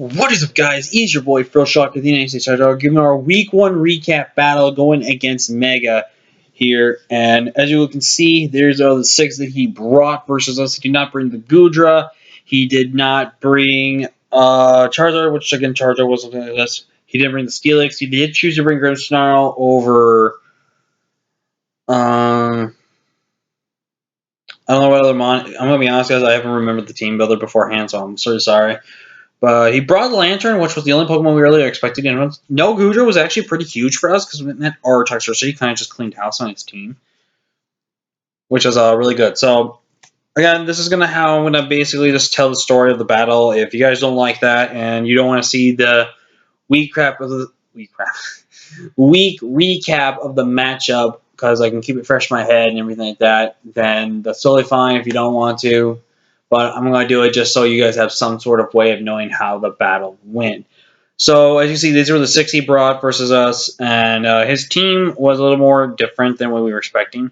What is up, guys? It's your boy Phil Shock of the United States Hard Dog, giving our Week 1 recap battle going against Mega here. And as you can see, there's the 6 that he brought versus us. He did not bring the Gudra. He did not bring Charizard, which again, Charizard wasn't on the list. He didn't bring the Steelix. He did choose to bring Grimmsnarl over. I don't know what other I'm going to be honest, guys. I haven't remembered the team builder beforehand, so I'm sorry. But he brought Lantern, which was the only Pokemon we really expected. No Gudra was actually pretty huge for us because it meant our TOXTRICXTY kind of just cleaned house on its team, which was really good. So, again, this is how I'm going to basically just tell the story of the battle. If you guys don't like that and you don't want to see the week recap of the matchup because I can keep it fresh in my head and everything like that, then that's totally fine if you don't want to. But I'm going to do it just so you guys have some sort of way of knowing how the battle went. So, as you see, these were the 6 he brought versus us, and his team was a little more different than what we were expecting.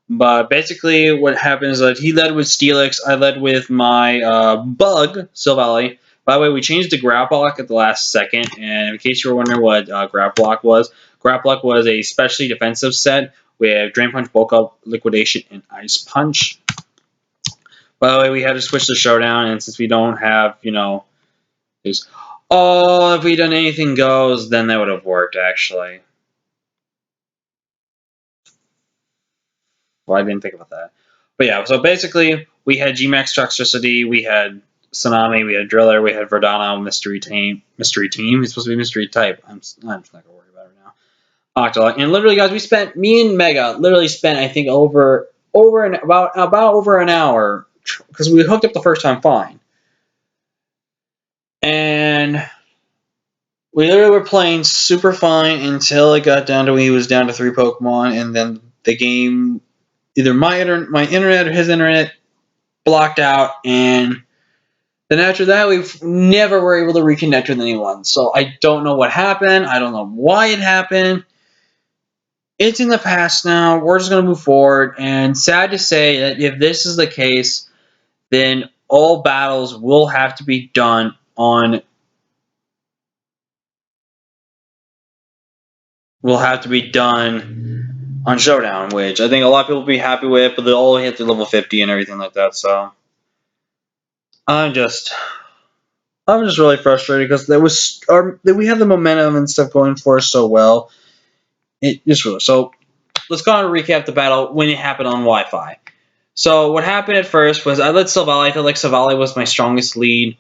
But basically, what happened is that he led with Steelix, I led with my Bug, Silvally. By the way, we changed the Graplock at the last second, and in case you were wondering what Graplock was a specially defensive set with Drain Punch, Bulk Up, Liquidation, and Ice Punch. By the way, we had to switch to Showdown, and since we don't have, if we done anything goes, then that would have worked, actually. Well, I didn't think about that. But yeah, so basically, we had GMAX Toxtricity, we had Tsunami, we had Driller, we had Verdana, Mystery Team. He's supposed to be Mystery Type. I'm just not going to worry about it now. Octolite. And literally, guys, me and Mega literally spent, I think, about over an hour, because we hooked up the first time fine. And we literally were playing super fine until it got down to he was down to 3 Pokemon, and then the game, either my internet or his internet, blocked out, and then after that, we never were able to reconnect with anyone. So I don't know what happened. I don't know why it happened. It's in the past now. We're just going to move forward, and sad to say that if this is the case, then all battles will have to be done on Showdown, which I think a lot of people will be happy with, but they'll all hit their level 50 and everything like that, so I'm just really frustrated because we have the momentum and stuff going for us so well. So let's go on and recap the battle when it happened on Wi-Fi. So what happened at first was I led Silvally. I felt like Silvally was my strongest lead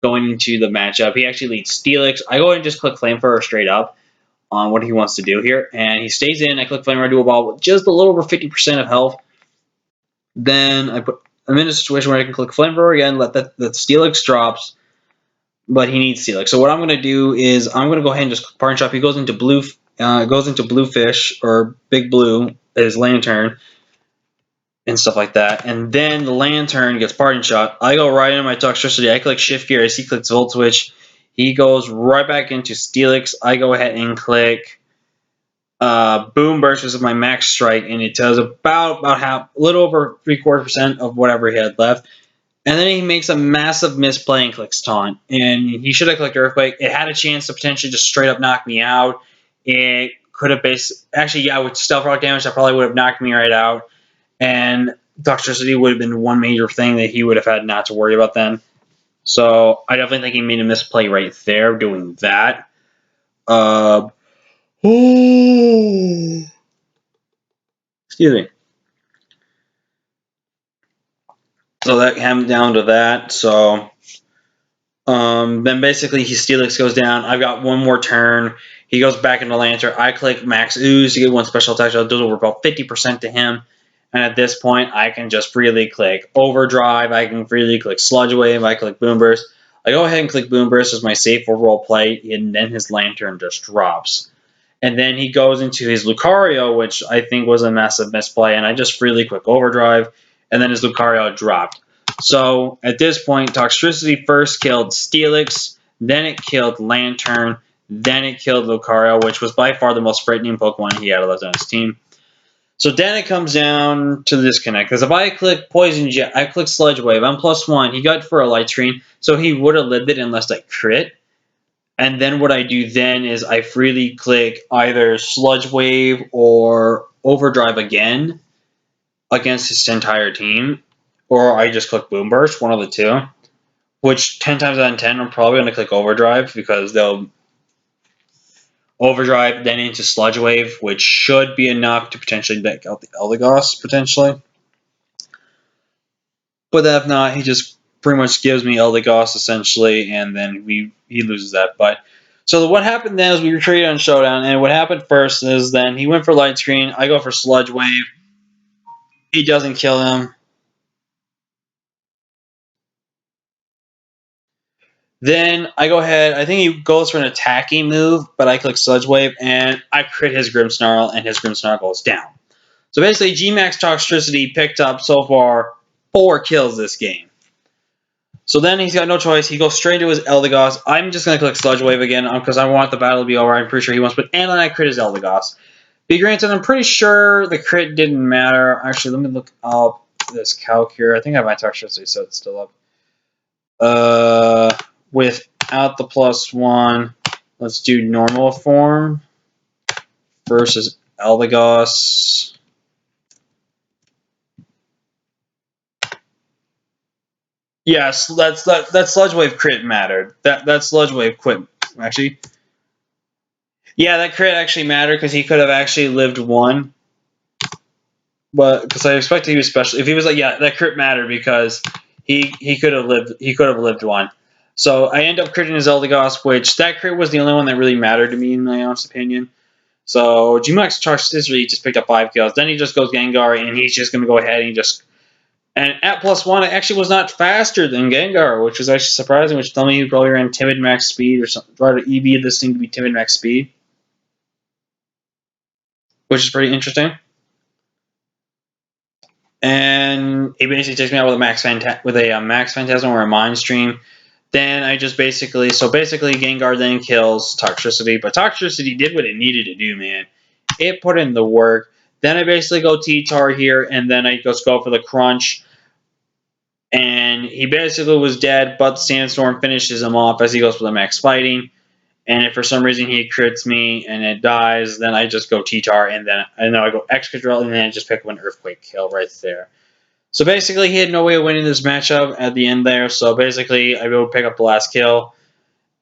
going into the matchup. He actually leads Steelix. I go ahead and just click Flamethrower straight up on what he wants to do here, and he stays in. I click Flamethrower, do a ball with just a little over 50% of health. Then I'm in a situation where I can click Flamethrower again, let the Steelix drops, but he needs Steelix. So what I'm going to do is I'm going to go ahead and just click Parting Shot. He goes into Bluefish or Big Blue, his Lantern, and stuff like that. And then the Lantern gets Parting Shot. I go right into my Toxtricity. I click Shift Gear. I see clicks Volt Switch. He goes right back into Steelix. I go ahead and click Boom Burst, which is my max strike, and it does about half, a little over 3/4% of whatever he had left. And then he makes a massive misplay and clicks Taunt. And he should have clicked Earthquake. It had a chance to potentially just straight up knock me out. It could have with Stealth Rock damage, that probably would have knocked me right out. And Toxtricity would have been one major thing that he would have had not to worry about then. So I definitely think he made a misplay right there doing that. Excuse me. So that came down to that. So then basically his Steelix goes down. I've got one more turn. He goes back into Lantern. I click Max Ooze to get one special attack. So it does over about 50% to him. And at this point, I can just freely click Overdrive. I can freely click Sludge Wave. I click Boom Burst. I go ahead and click Boom Burst as my safe overall play, and then his Lantern just drops. And then he goes into his Lucario, which I think was a massive misplay, and I just freely click Overdrive, and then his Lucario dropped. So at this point, Toxtricity first killed Steelix, then it killed Lantern, then it killed Lucario, which was by far the most frightening Pokemon he had left on his team. So then it comes down to the disconnect. Because if I click Poison Jet, I click Sludge Wave, I'm +1. He got for a light screen, so he would have lived it unless I crit. And then what I do then is I freely click either Sludge Wave or Overdrive again against his entire team. Or I just click Boom Burst, one of the two. Which 10 times out of 10, I'm probably going to click Overdrive because they'll Overdrive then into Sludge Wave, which should be enough to potentially deck out the Eldegoss, potentially. But if not, he just pretty much gives me Eldegoss, essentially, and then he loses that. But so what happened then is we retreated on Showdown, and what happened first is then he went for Light Screen, I go for Sludge Wave, he doesn't kill him. Then I go ahead, I think he goes for an attacking move, but I click Sludge Wave, and I crit his Grimmsnarl, and his Grimmsnarl goes down. So basically, GMAX Toxtricity picked up so far 4 kills this game. So then he's got no choice. He goes straight to his Eldegoss. I'm just going to click Sludge Wave again because I want the battle to be over. I'm pretty sure he wants, but and then I crit his Eldegoss. Be granted, I'm pretty sure the crit didn't matter. Actually, let me look up this calc here. I think I have my Toxtricity set still up. Without the +1, let's do normal form versus Eldegoss. Yes, that Sludge Wave crit mattered. That Sludge Wave quit actually. Yeah, that crit actually mattered because he could have actually lived 1. But because I expected he was special. If he was like, yeah, that crit mattered because he could have lived 1. So I end up critting his Eldegoss, which that crit was the only one that really mattered to me in my honest opinion. So GMAX Toxtricity just picked up 5 kills. Then he just goes Gengar and he's just gonna go ahead and at +1 it actually was not faster than Gengar, which was actually surprising, which told me he probably ran timid max speed or something. Tried to EV this thing to be timid max speed, which is pretty interesting. And he basically takes me out with a max Phantasm or a Mind Stream. Then I just basically Gengar then kills Toxtricity, but Toxtricity did what it needed to do, man. It put in the work. Then I basically go T-Tar here, and then I just go for the Crunch. And he basically was dead, but Sandstorm finishes him off as he goes for the max fighting. And if for some reason he crits me and it dies, then I just go T-Tar, and then I go Excadrill, and then I just pick up an Earthquake kill right there. So basically, he had no way of winning this matchup at the end there. So basically, I will pick up the last kill.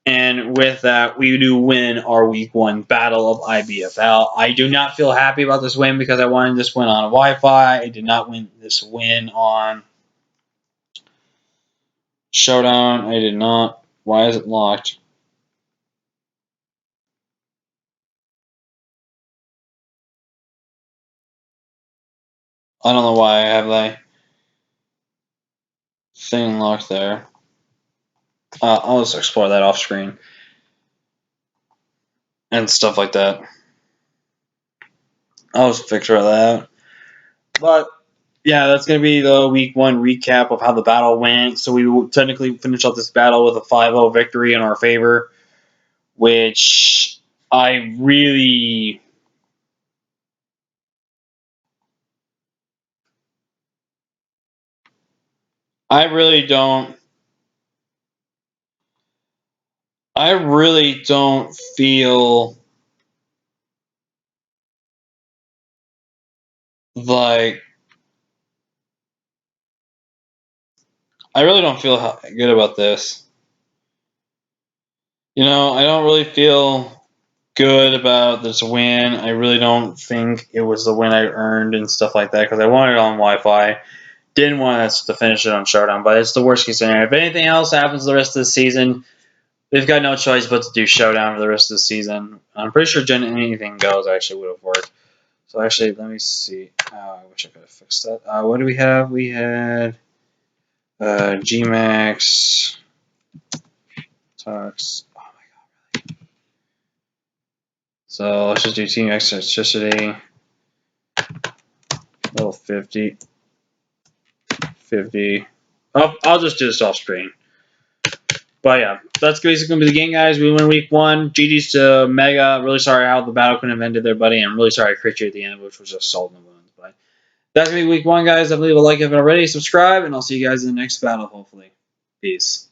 And with that, we do win our Week 1 Battle of IBFL. I do not feel happy about this win because I wanted this win on Wi-Fi. I did not win this win on Showdown. I did not. Why is it locked? I don't know why I have that thing locked there. I'll just explore that off screen and stuff like that. I'll just figure that out. But yeah, that's going to be the Week 1 recap of how the battle went. So we will technically finish up this battle with a 5-0 victory in our favor, which I really don't feel like I really don't feel good about this. I don't really feel good about this win. I really don't think it was the win I earned and stuff like that because I wanted it on Wi-Fi. Didn't want us to finish it on Showdown, but it's the worst case scenario. If anything else happens the rest of the season, we've got no choice but to do Showdown for the rest of the season. I'm pretty sure Anything Goes actually would have worked. So actually, let me see. I wish I could have fixed that. What do we have? We had GMAX, Tox. Oh my god, really? So let's just do Team Toxtricity. Level 50. 50. I'll just do this off screen. But yeah, that's basically going to be the game, guys. We win Week 1. GG's to Mega. Really sorry how the battle couldn't have ended there, buddy. I'm really sorry I crit you at the end, which was just solid in the That's going to be week 1, guys. I believe a like if you haven't already. Subscribe, and I'll see you guys in the next battle, hopefully. Peace.